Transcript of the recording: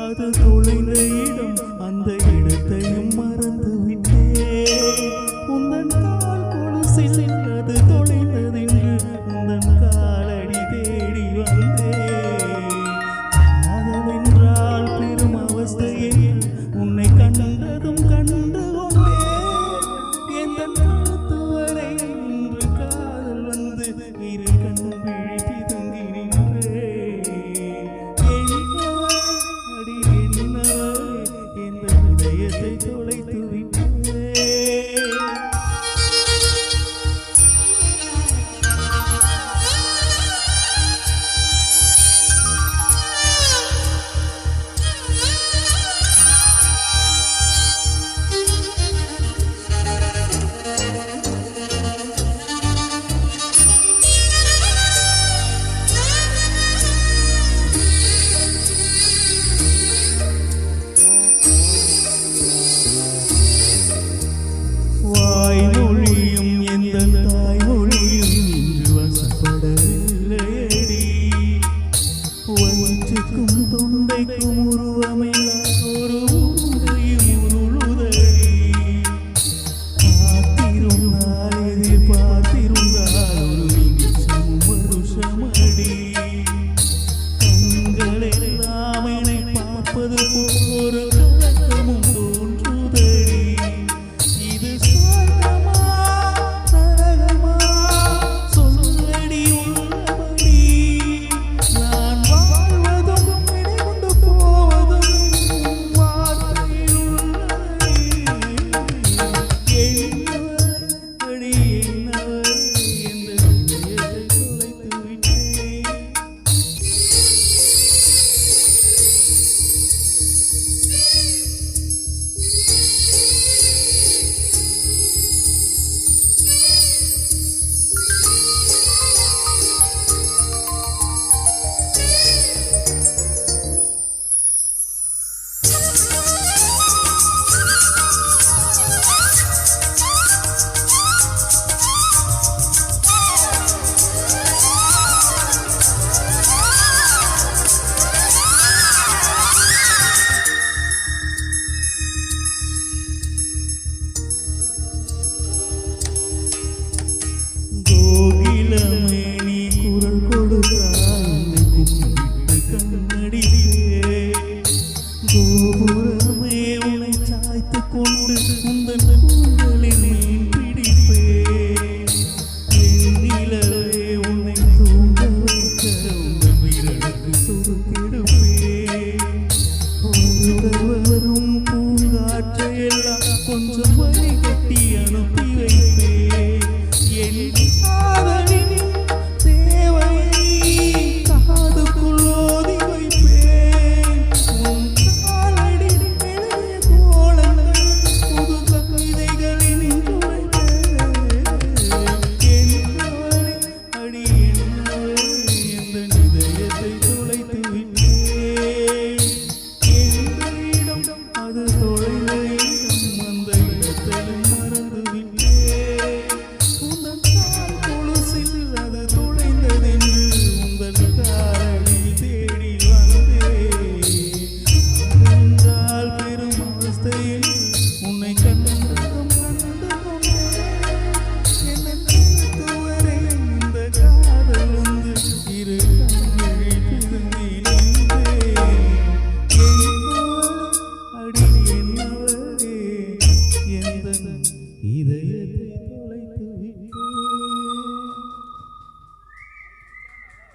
அது தொலைந்த இடம், அந்த இடத்தையும் மறந்து விட்டேன். உந்தன் கால் கொலுசில் அது தொலைந்ததென்று உந்தன் காலடி தேடி வந்தேன். காதலென்றால் பெரும் அவஸ்தையில் உன்னை கண்டதும் கண்டு கொண்டேன். எந்த காலத்து வரை இன்று காதல் வந்து இரு கண் விழித்து தங்கி நின்றேன். தொலைத்து தொண்டைக்கும் உருவமில்லா ஒரு ஊரையும் உருளுதடி. காத்திருந்தால் எதிர்பார்த்திருந்தால் ஒரு நிமிஷம் வருஷமடி. கண்களெல்லாம் என்னை பார்ப்பது போல் ஒரு கலக்கமும் தோன்றுதடி. இது சொர்க்கமா நரகமா சொல்லடி உள்ளபடி. நான் வாழ்வதும் கோபுரமே உன்னை சாய்த்து கொண்டு உந்தன் கூந்தலில் மீன் பிடிப்பேன். என் நிலவே உன்னை தூங்க வைக்க உங்கள் விரலுக்கு சொருக்கெடுப்பேன். வரும் பூங்காற்றையெல்லாம் கொஞ்சம் வழி கட்டி அனுப்பி வைப்பேன். என் காதலின் தேவையை காதுக்குள் ஓதி வைப்பேன். அது தொலைந்த இடம், அந்த இடத்தில் இதய